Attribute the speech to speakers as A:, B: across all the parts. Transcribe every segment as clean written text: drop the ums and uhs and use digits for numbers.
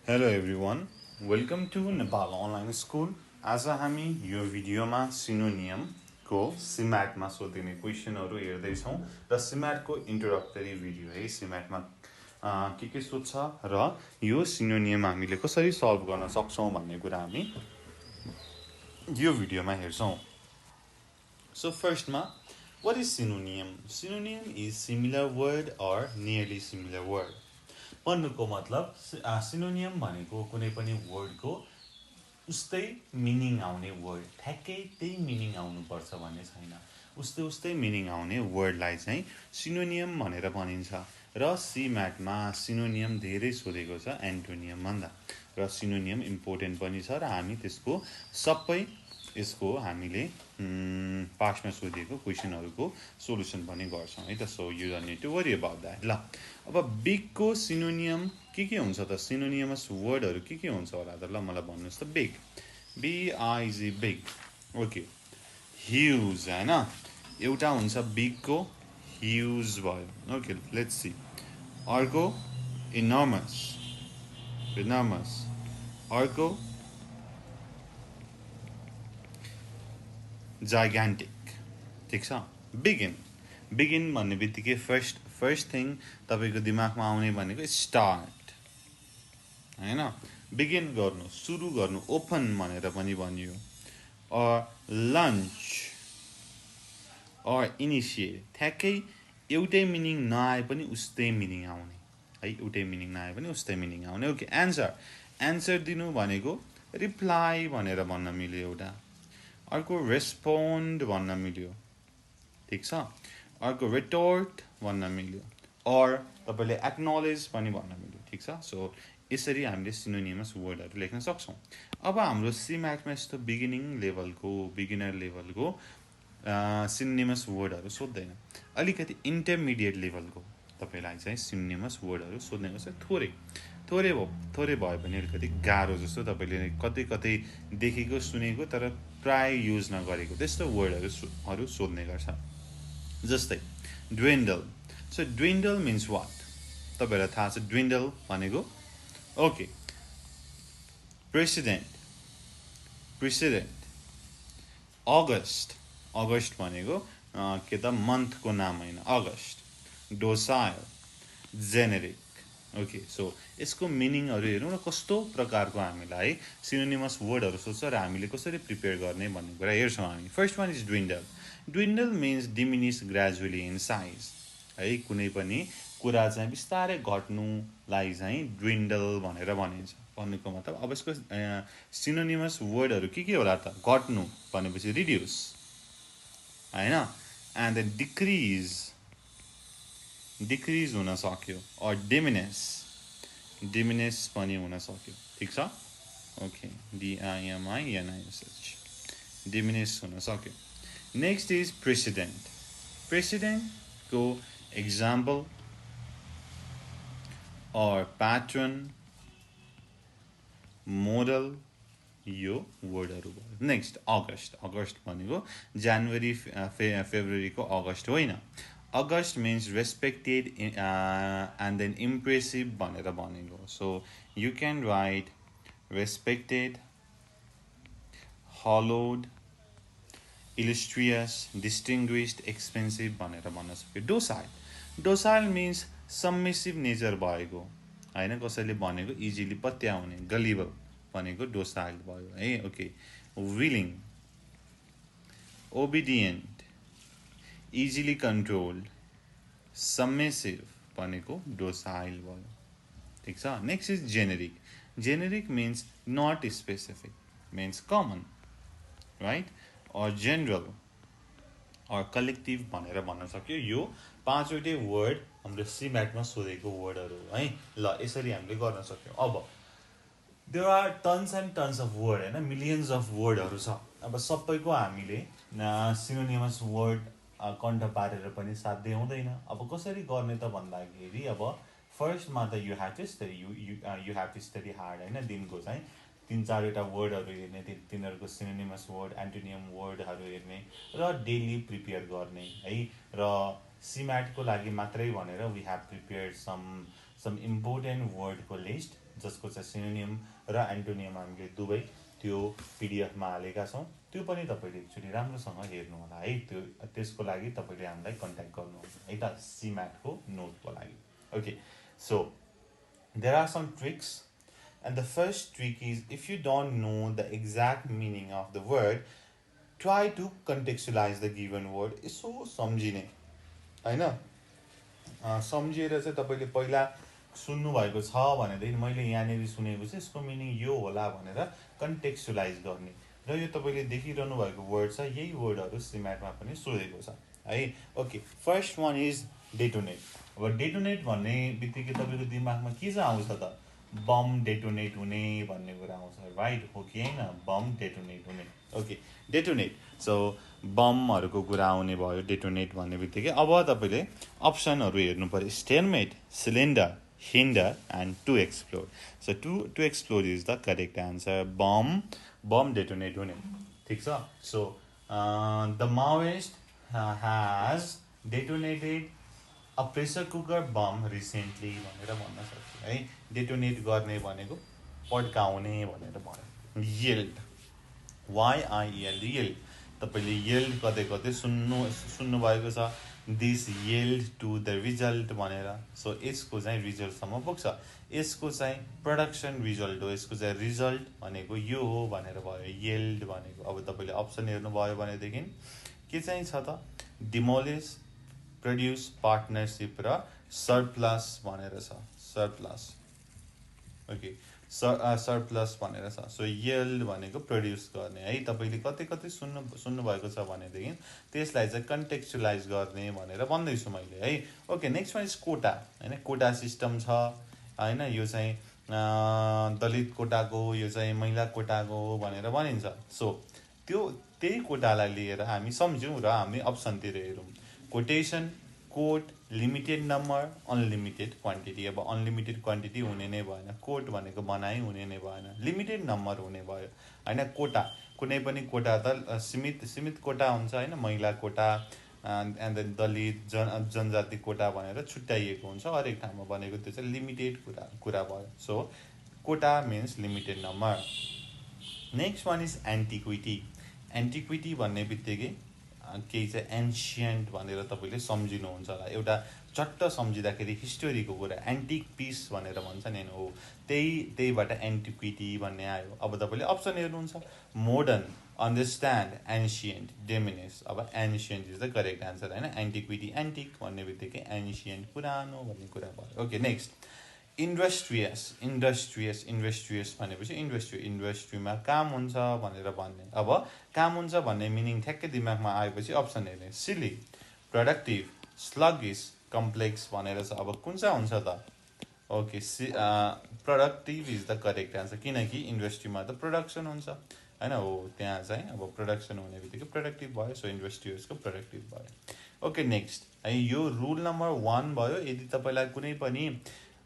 A: Hello everyone, welcome to Nepal online school. आज हामी यो भिडियोमा सिनोनियम को CMAT मा सोधिने क्वेशनहरु हेर्दै छौं र CMAT को इन्ट्रोडक्टरी भिडियो है CMAT मा के सोध्छ र यो सिनोनियम हामीले कसरी सल्भ गर्न सक्छौं भन्ने कुरा हामी यो भिडियोमा हेर्छौं. So first ma, what is synonym? Synonym is similar word or nearly similar word. भन्नुको मतलब सिनोनियम भनेको कुनै पनि वर्डको उस्तै मिनिङ आउने वर्ड, ठ्याक्कै त्यही मिनिङ आउनु पर्छ भन्ने छैन. उस्तै मिनिङ आउने वर्डलाई चाहिँ सिनोनियम भनेर भनिन्छ. र CMAT मा सिनोनियम धेरै सोधेको छ एन्टोनियम भन्दा. र सिनोनियम इम्पोर्टेन्ट पनि छ र हामी त्यसको सबै यसको हामीले पास्टमा सोधिएको क्वेशनहरुको सोलुसन पनि गर्छौं है त. So you don't need to worry about that. ल अब बिग को सिनोनियम के हुन्छ त? सिनोनिमस वर्डहरु के हुन्छ होला त? ल मलाई भन्नुस् त. Big, BIG big. Okay. Huge हैन, एउटा हुन्छ बिग को ह्युज भयो. Okay, let's see. अर्को इनर्मस, अर्को gigantic. ठीक छ. बिगिन भन्ने बित्तिकै फर्स्ट थिङ तपाईको दिमागमा आउने भनेको स्टार्ट हैन. बिगिन गर्नु, सुरु गर्नु, ओपन भनेर पनि भनियो. Or launch or initiate. ठ्याक्कै एउटै मिनिङ नआए पनि उस्तै मिनिङ आउने है. एउटै मिनिङ नआए पनि उस्तै मिनिङ आउने. ओके. आन्सर दिनु भनेको रिप्लाई भनेर भन्न मिल्यो एउटा. अर्को रेस्पोन्ड भन्न मिल्यो. ठीक छ. अर्को रिटोर्ट भन्न मिल्यो. और तपाईले एक्नोलेज पनि भन्न मिल्यो. ठीक छ. सो यसरी हामीले सिनोनिमस वर्डहरु लेख्न सक्छौं. अब हाम्रो CMAT मा यस्तो बिगिनर लेभलको सिनोनिमस वर्डहरु सोध्दैन. अलिकति इन्टरमिडिएट लेभलको तपाईलाई चाहिँ सिनोनिमस वर्डहरु सोध्ने गर्छ. थोरै भए पनि अलिकति गाह्रो जस्तो तपाईले कतै देखेको सुनेको तर प्राय युज नगरेको त्यस्तो वर्डहरु सोध्ने गर्छ. जस्तै dwindle. So dwindle means what? तपाईलाई थाहा छ dwindle भनेको? ओके. प्रेसिडेन्ट. अगस्ट भनेको के त मन्थ को नाम हैन. August. Docile, generic. Okay. So यसको मिनिङहरु हेरौं न कस्तो प्रकारको हामीलाई सिनोनिमस वर्डहरु सोध्छ र हामीले कसरी प्रिपेयर गर्ने भन्ने कुरा हेर्छौं हामी. First one is dwindle. Dwindle means diminish gradually in size. है, कुनै पनि कुरा चाहिँ बिस्तारै घट्नुलाई चाहिँ dwindle भनेर भनिन्छ. भन्नुको मतलब अब यसको सिनोनिमस वर्डहरु के होला त? घट्नु भनेपछि reduce हैन, and then decrease हुन सक्यो. or diminish पनि हुन सक्यो. ठीक छ. ओके. DIMINISH diminish हुन सक्यो. Next is precedent. Precedent को example or pattern, model यो वर्डहरु भयो. नेक्स्ट अगस्ट भनेको जनवरी फेब्रुअरी को अगस्ट होइन. August means respected and then impressive भनेर भनेको. So you can write respected, hallowed, illustrious, distinguished, expensive भनेर भन्न सक्यो. Docile means submissive nature भएको हैन. कसैले भनेको इजिली पत्याउने. गलिबल भनेको docile भयो है. Okay. willing, obedient, easily controlled, submissive भनेको docile भयो. ठीक छ. Next is generic means not specific, means common, right? or general or collective भनेर भन्न सक्यो. यो पाँचवटै वर्ड हाम्रो CMAT मा सोधेको वर्डहरु है. ल यसरी हामीले गर्न सक्यौ. अब there are tons and tons of word हैन, millions of वर्डहरु छ. अब सबैको हामीले सिनोनिमस वर्ड कन्ट पारेर पनि साध्य हुँदैन. अब कसरी गर्ने त भन्दाखेरि अब फर्स्ट मा त you have to study hard हैन. दिनको चाहिँ 3-4 वटा वर्डहरु हेर्ने, तिनीहरुको सिनोनिमस वर्ड, एन्टोनियम वर्डहरु हेर्ने र डेली प्रिपेयर गर्ने है. र CMAT को लागि मात्रै भनेर we have prepared some important word को list जसको चाहिँ सिनोनिम र एन्टोनियम हामीले दुवै त्यो PDF मा हालेका छौं त्यो पनि तपाईले एकचोटी राम्रोसँग हेर्नु होला है त्यो त्यसको लागि तपाईले हामीलाई कन्ट्याक्ट गर्नु होला है त CMAT को नोटको लागि okay so there are some tricks and the first trick is if you don't know the exact meaning of the word try to contextualize the given word यसो सम्झिने हैन सम्झिएर चाहिँ तपाईले पहिला सुन्नु भएको छ भनेदेखि मैले यहाँनेरि सुनेको चाहिँ यसको मिनिङ यो होला भनेर कन्टेक्स्चुलाइज गर्ने र यो तपाईले देखिरहनु भएको वर्ड छ यही वर्डहरु CMAT मा पनि सोधेको छ है okay first one is detonate अब डेटोनेट भन्ने बित्तिकै तपाईको दिमागमा के चाहिँ आउँछ त बम डेटोनेट हुने भन्ने कुरा आउँछ राइट हो कि हैन बम डेटोनेट हुने ओके डेटोनेट सो बमहरुको कुरा आउने भयो डेटोनेट भन्ने बित्तिकै अब तपाईले अप्सनहरु हेर्नु पर्यो स्टेनमेट cylinder hinder and to explode so to explode is the correct answer bomb detonate hune ठीक छ so the Maoist has detonated a pressure cooker bomb recently भनेर भन्न सक्छु है डेटोनेट गर्ने भनेको पड्काउने भनेर भन्यो yield yield तपाईले yield कतै कतै सुन्नु भएको छ this yield to the result भनेर सो यसको चाहिँ रिजल्ट सम्म पुग्छ यसको चाहिँ प्रोडक्सन रिजल्ट हो यसको चाहिँ रिजल्ट भनेको यो हो भनेर भयो yield भनेको अब तपाईले अप्सन हेर्नु भयो भने देखि के चाहिँ छ त डिमोलिश प्रोड्युस पार्टनरशिप र सरप्लस भनेर छ सरप्लस ओके सरप्लस भनेर छ सो yield भनेको प्रोड्युस गर्ने है तपाईले कतै कतै सुन्नु भएको छ भने देखि त्यसलाई चाहिँ कन्टेक्स्चुलाइज गर्ने भनेर भन्दै छु मैले है ओके नेक्स्ट वान इज कोटा हैन कोटा सिस्टम छ हैन यो चाहिँ दलित कोटाको यो चाहिँ महिला कोटाको भनेर भनिन्छ सो त्यही कोटालाई लिएर हामी सम्झौं र हामी अप्सनतिर हेरौं quotation quote limited number unlimited quantity अब अनलिमिटेड क्वान्टिटी हुने नै भएन कोट भनेको बनाइ हुने नै भएन लिमिटेड नम्बर हुने भयो हैन कोटा कुनै पनि कोटा त सीमित कोटा हुन्छ हैन महिला कोटा एन्ड देन दलित जनजाति कोटा भनेर छुट्याइएको हुन्छ हरेक ठाउँमा बनेको त्यो चाहिँ लिमिटेड कुरा भयो so quota means limited number next one is antiquity भन्ने बित्तिकै केही चाहिँ एन्शियन्ट भनेर तपाईले सम्झिनुहुन्छ होला एउटा चट्ट सम्झिदाखेरि हिस्टोरीको कुरा एन्टिक पीस भनेर भन्छ नि हो त्यहीबाट एन्टिक्विटी भन्ने आयो अब तपाईले अप्सन हेर्नुहुन्छ मोडर्न अन्डरस्ट्यान्ड एन्शियन्ट डिमिनिश अब ancient is the correct answer हैन एन्टिक्विटी एन्टिक भन्ने बित्तिकै एन्शियन्ट पुरानो भन्ने कुरा भयो ओके नेक्स्ट इन्डस्ट्रियस भनेपछि इन्डस्ट्रीमा काम हुन्छ भनेर भन्ने अब काम हुन्छ भन्ने मिनिङ ठ्याक्कै दिमागमा आएपछि अप्सन हेर्ने सिली प्रोडक्टिभ स्लगिश कम्प्लेक्स भनेर छ अब कुन चाहिँ हुन्छ त okay productive is the correct answer किनकि इन्डस्ट्रीमा त प्रोडक्सन हुन्छ हैन हो त्यहाँ चाहिँ अब प्रोडक्सन हुने बित्तिकै प्रोडक्टिभ भयो सो इन्डस्ट्रियसको प्रोडक्टिभ भयो ओके नेक्स्ट है यो रुल नम्बर 1 भयो यदि तपाईलाई कुनै पनि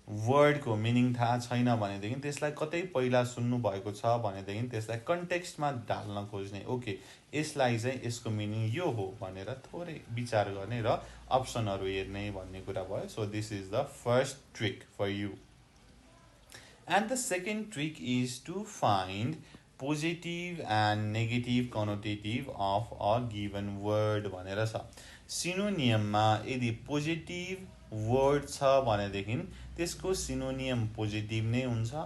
A: वर्डको मिनिङ थाहा छैन भनेदेखि त्यसलाई कतै पहिला सुन्नु भएको छ भनेदेखि त्यसलाई कन्टेक्स्टमा ढाल्न खोज्ने ओके यसलाई चाहिँ यसको मिनिङ यो हो भनेर थोरै विचार गर्ने र अप्सनहरु हेर्ने भन्ने कुरा भयो so this is the first trick for you and the second trick is to find positive and negative connotative of a given word भनेर छ सिनोनियममा यदि पोजिटिभ वर्ड छ भनेदेखि त्यसको सिनोनियम पोजिटिभ नै हुन्छ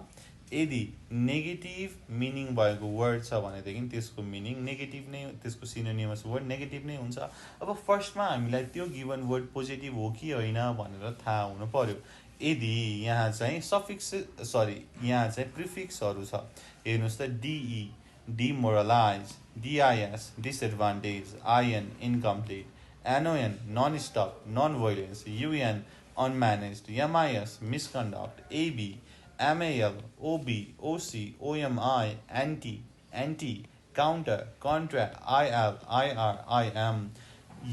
A: यदि नेगेटिभ मिनिङ भएको वर्ड छ भनेदेखि त्यसको मिनिङ नेगेटिभ नै त्यसको सिनोनिमस वर्ड नेगेटिभ नै हुन्छ अब फर्स्टमा हामीलाई त्यो गिवन वर्ड पोजिटिभ हो कि होइन भनेर थाहा हुनु पर्यो यदि यहाँ चाहिँ यहाँ चाहिँ प्रिफिक्सहरु छ हेर्नुस् त DE demoralize DIS disadvantage IN incomplete NON non-stop non-violence UN unmanaged MIS misconduct AB MAL OB OC OMI anti counter contra IL IR IM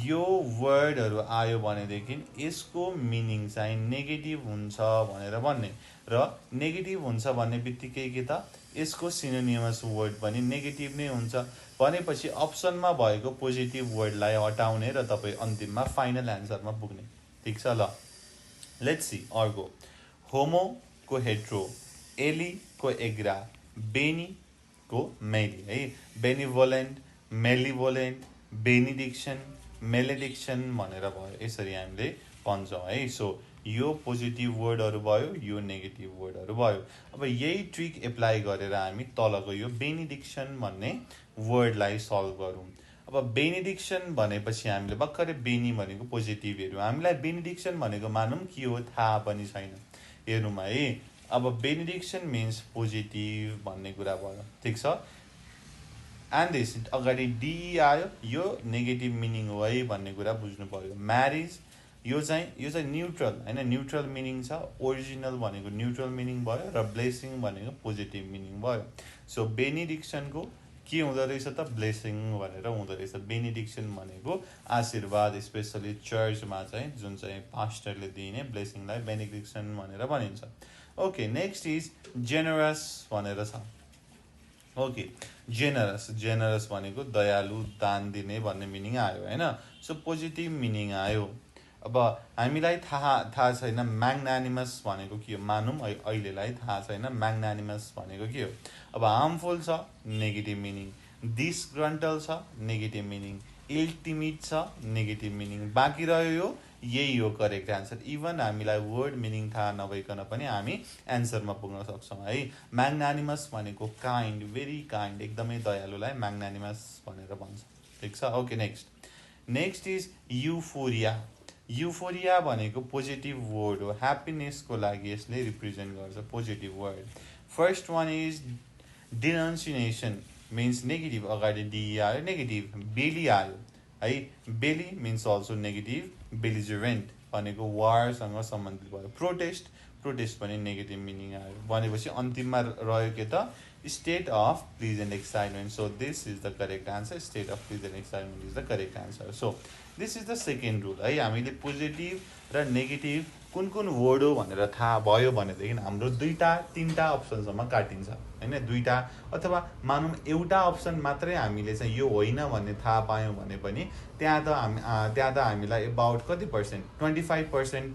A: यो वर्डहरु आयो भनेदेखि यसको मिनिङ चाहिँ नेगेटिभ हुन्छ भनेर भन्ने र नेगेटिभ हुन्छ भन्ने बित्तिकै के त यसको सिनोनिमस वर्ड पनि नेगेटिभ नै हुन्छ भनेपछि अप्सनमा भएको पोजिटिभ वर्डलाई हटाउने र तपाई अन्तिममा फाइनल आन्सरमा पुग्ने ठीक छ ल लेट्स सी अर्को होमो को हेट्रो 𝘂𝗁 बेनी को मेली है बेनिभोलेन्ट मेलिभोलेन्ट बेनिडिक्सन मेलेडिक्सन भनेर भयो यसरी हामीले भन्छौँ है सो यो पोजिटिभ वर्डहरु भयो यो नेगेटिभ वर्डहरु भयो अब यही ट्रिक एप्लाई गरेर हामी तलको यो बेनिडिक्सन भन्ने वर्डलाई सल्भ गरौँ अब बेनिडिक्सन भनेपछि हामीले भर्खरै बेनी भनेको पोजिटिभ हेर्यौँ हामीलाई बेनिडिक्सन भनेको मानौँ के हो थाहा पनि छैन हेरौँ है अब बेनिडिक्सन मिन्स पोजिटिभ भन्ने कुरा भयो ठीक छ एन्ड दिस अगाडि डी आयो यो नेगेटिभ मिनिङ हो है भन्ने कुरा बुझ्नु पर्यो म्यारिज यो चाहिँ न्युट्रल हैन न्युट्रल मिनिङ छ ओरिजिनल भनेको न्युट्रल मिनिङ भयो र ब्लेसिङ भनेको पोजिटिभ मिनिङ भयो सो बेनिडिक्सनको के हुँदो रहेछ त ब्लेसिङ भनेर हुँदो रहेछ बेनिडिक्सन भनेको आशीर्वाद स्पेशली चर्चमा चाहिँ जुन चाहिँ पास्टरले दिने ब्लेसिङलाई बेनिडिक्सन भनेर भनिन्छ ओके नेक्स्ट इज जेनरस भनेर छ ओके जेनरस भनेको दयालु दान दिने भन्ने मिनिङ आयो हैन सो पोजिटिभ मिनिङ आयो अब हामीलाई थाहा छैन म्याग्नानिमस भनेको के हो मानौँ अहिलेलाई थाहा छैन म्याग्नानिमस भनेको के हो अब हार्मफुल छ नेगेटिभ मिनिङ डिसग्रन्टल छ नेगेटिभ मिनिङ इल्टिमिट छ नेगेटिभ मिनिङ बाँकी रह्यो यो यही हो करेक्ट एन्सर इभन हामीलाई वर्ड मिनिङ थाहा नभइकन पनि हामी एन्सरमा पुग्न सक्छौँ है म्याग्नानिमस भनेको काइन्ड भेरी काइन्ड एकदमै दयालुलाई म्याग्नानिमस भनेर भन्छ ठिक छ ओके नेक्स्ट इज युफोरिया भनेको पोजिटिभ वर्ड हो ह्याप्पिनेसको लागि यसले रिप्रेजेन्ट गर्छ positive word first one is denunciation means negative अगाडि डी आयो नेगेटिभ बेली आयो है belli means also negative belligerent भनेको वारसँग सम्बन्धित भयो प्रोटेस्ट पनि नेगेटिभ मिनिङ आयो भनेपछि अन्तिममा रह्यो के त state of pleasant excitement so this is the correct answer state of pleasant excitement is the correct answer so this is the second rule है हामीले पोजिटिभ र नेगेटिभ कुन वर्ड हो भनेर थाहा भयो भनेदेखि हाम्रो तीनटा अप्सनसम्म काटिन्छ हैन दुईटा अथवा मानौँ एउटा अप्सन मात्रै हामीले चाहिँ यो होइन भन्ने थाहा पायौँ भने पनि त्यहाँ त हामीलाई अबाउट कति पर्सेन्ट 25%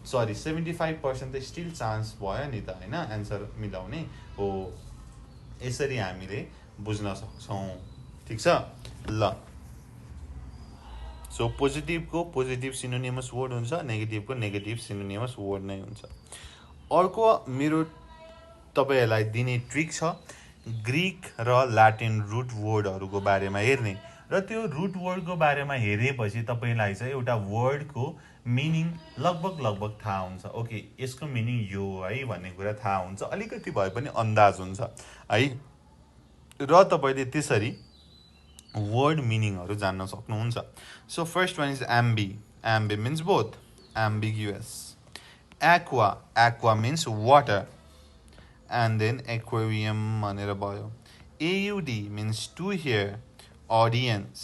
A: 75% त स्टिल चान्स भयो नि त हैन एन्सर मिलाउने हो यसरी हामीले बुझ्न सक्छौँ ठीक छ ल सो पोजिटिभको पोजिटिभ सिनोनिमस वर्ड हुन्छ नेगेटिभको नेगेटिभ सिनोनिमस वर्ड नै हुन्छ अर्को मेरो तपाईहरुलाई दिने ट्रिक छ ग्रीक र ल्याटिन रुट वर्डहरुको बारेमा हेर्ने र त्यो रुट वर्डको बारेमा हेरेपछि तपाईलाई चाहिँ एउटा वर्डको मिनिङ लगभग थाहा हुन्छ ओके यसको मिनिङ यो है भन्ने कुरा थाहा हुन्छ अलिकति भए पनि अन्दाज हुन्छ है र तपाईले त्यसरी वर्ड मिनिङहरु जान्न सक्नुहुन्छ so first one is ambi means both ambiguous aqua means water and then aquarium भनेर भयो aud means to hear audience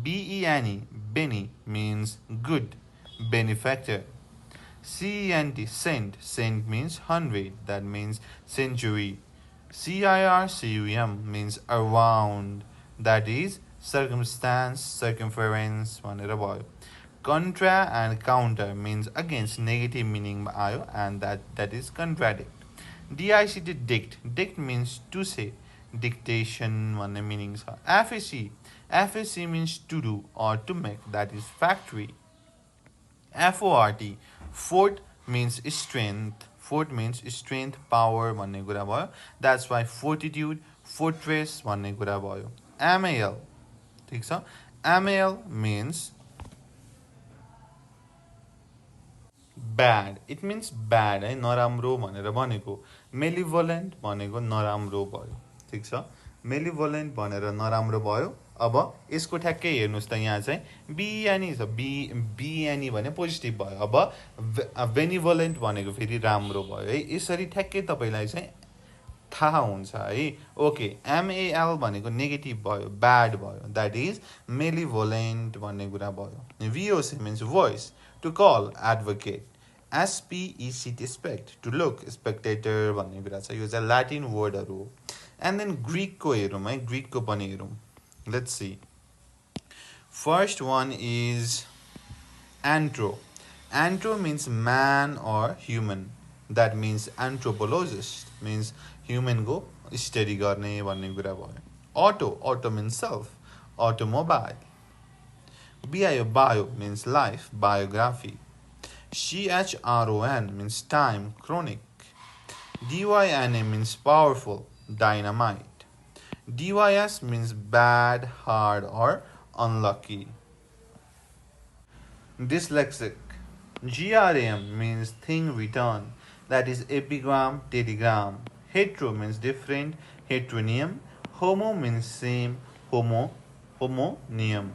A: beni means good benefactor cent means 100 that means century circum means around that is circumstance circumference भनेर भयो contra and counter means against negative meaning आयो and that is contradict dict means to say dictation भन्ने meaning छ FAC means to do or to make that is factory fort means strength power भन्ने कुरा भयो that's why fortitude fortress भन्ने कुरा भयो MAL ठीक छ MAL means bad it means bad है नराम्रो भनेर भनेको malevolent भनेको नराम्रो भयो ठीक छ malevolent भनेर नराम्रो भयो अब यसको ठ्याक्कै हेर्नुस् त यहाँ चाहिँ बिएनी छ बिएनी भने पोजिटिभ भयो अब बेनिभोलेन्ट भनेको फेरि राम्रो भयो है यसरी ठ्याक्कै तपाईलाई चाहिँ थाहा हुन्छ है ओके MAL भनेको नेगेटिभ भयो ब्याड भयो दैट इज मेलिभोलेन्ट भन्ने कुरा भयो VOC means voice to call advocate SPECT spect to look spectator भन्ने कुरा छ यो चाहिँ ल्याटिन वर्डहरु हो एन्ड देन ग्रीक को हेरौँ है ग्रीक को पनि हेरौँ let's see first one is antro means man or human That means anthropologist means human को study गर्ने भन्ने कुरा भयो. Auto means self, automobile. Bio means life, biography. CHRON means time, chronic. DYNA means powerful, dynamite. DYS means bad, hard, or unlucky. Dyslexic. GRAM means thing return, that is epigram, telegram. Hetero means different, heteronym. Homo means same, homonym.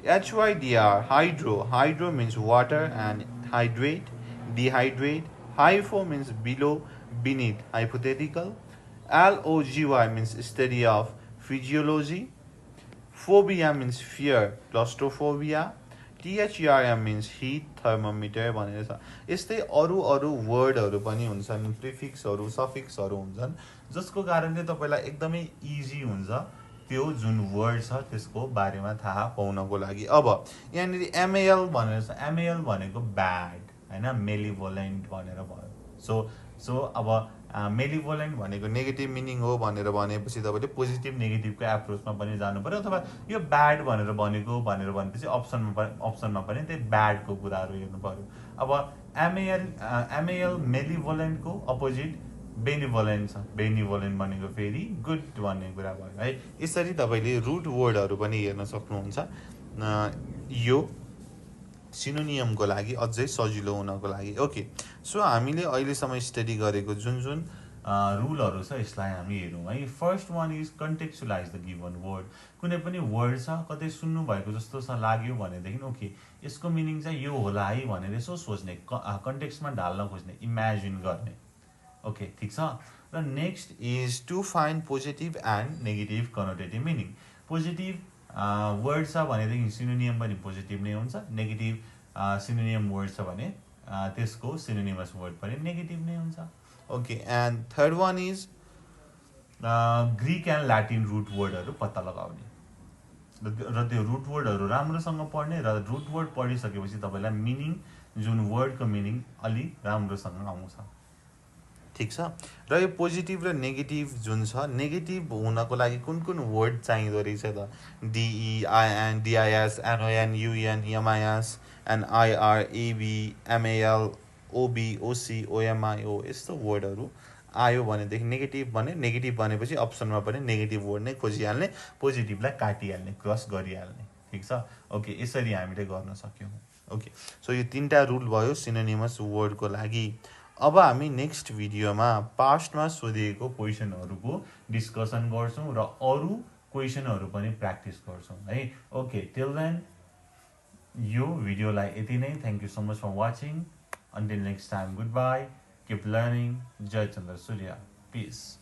A: HYDR, hydro means water and hydrate, dehydrate. Hypho means below, beneath, hypothetical. LOGY means study of physiology. Phobia means fear, claustrophobia. THERM means heat, thermometer भनेर छ. यस्तै अरू वर्डहरू पनि हुन्छन्, प्रिफिक्सहरू, सफिक्सहरू हुन्छन्, जसको कारणले तपाईलाई एकदमै इजी हुन्छ त्यो जुन वर्ड छ त्यसको बारेमा थाहा पाउनको लागि. अब यहाँनिर MAL भनेर छ. MAL भनेको ब्याड हैन, मेलिभोलेन्ट भनेर भयो. सो अब मेलिभोलेन्ट भनेको नेगेटिभ मिनिङ हो भनेर भनेपछि तपाईले पोजिटिभ नेगेटिभको एप्रोचमा पनि जानु पर्यो, अथवा यो ब्याड भनेर भनेपछि अप्सनमा पनि त्यही ब्याडको कुराहरू हेर्नु पर्यो. अब MAL मेलिभोलेन्टको अपोजिट बेनिभोलेन्ट छ. बेनिभोलेन्ट भनेको फेरि गुड भन्ने कुरा भयो है. यसरी तपाईले रुट वर्डहरू पनि हेर्न सक्नुहुन्छ यो सिनोनियमको लागि अझै सजिलो हुनको लागि. ओके, सो हामीले अहिलेसम्म स्टडी गरेको जुन रुलहरू छ यसलाई हामी हेरौँ है. First one is contextualise the given word. कुनै पनि वर्ड छ, कतै सुन्नु भएको जस्तो छ लाग्यो भनेदेखि ओके यसको मिनिङ चाहिँ यो होला है भनेर यसो सोच्ने, कन्टेक्स्टमा ढाल्न खोज्ने, इमेजिन गर्ने. ओके, ठिक छ. र next is to find positive and negative connotative meaning. Positive word छ भनेदेखि सिनोनियम पनि पोजिटिभ नै हुन्छ. नेगेटिभ सिनोनियम वर्ड छ भने त्यसको सिनोनिमस वर्ड पनि नेगेटिभ नै हुन्छ. Okay, and third one is Greek and Latin root वर्डहरू पत्ता लगाउने र त्यो रुट वर्डहरू राम्रोसँग पढ्ने, र रुट वर्ड पढिसकेपछि तपाईँलाई मिनिङ, जुन वर्डको मिनिङ अलि राम्रोसँग आउँछ. ठिक छ. र यो पोजिटिभ र नेगेटिभ जुन छ, नेगेटिभ हुनको लागि कुन वर्ड चाहिँदो रहेछ त? DEIN, DIS, NON, UN, MIS, NIR, AB, MAL, OB, OC, OMIO यस्तो वर्डहरू आयो भनेदेखि नेगेटिभ भने, नेगेटिभ भनेपछि अप्सनमा पनि नेगेटिभ वर्ड नै खोजिहाल्ने, पोजिटिभलाई काटिहाल्ने, क्रस गरिहाल्ने. ठिक छ. ओके, यसरी हामीले गर्न सक्यौँ. ओके, सो यो 3टा रुल भयो सिनोनिमस वर्डको लागि. अब हामी नेक्स्ट भिडियोमा पास्टमा सोधिएको क्वेसनहरूको डिस्कसन गर्छौँ र अरू क्वेसनहरू पनि प्र्याक्टिस गर्छौँ है. ओके, टिल देन यो भिडियोलाई यति नै. Thank you so much for watching. Until next time, goodbye. Keep learning. 𝘊𝗀𝘂𝗋𝗃. Peace.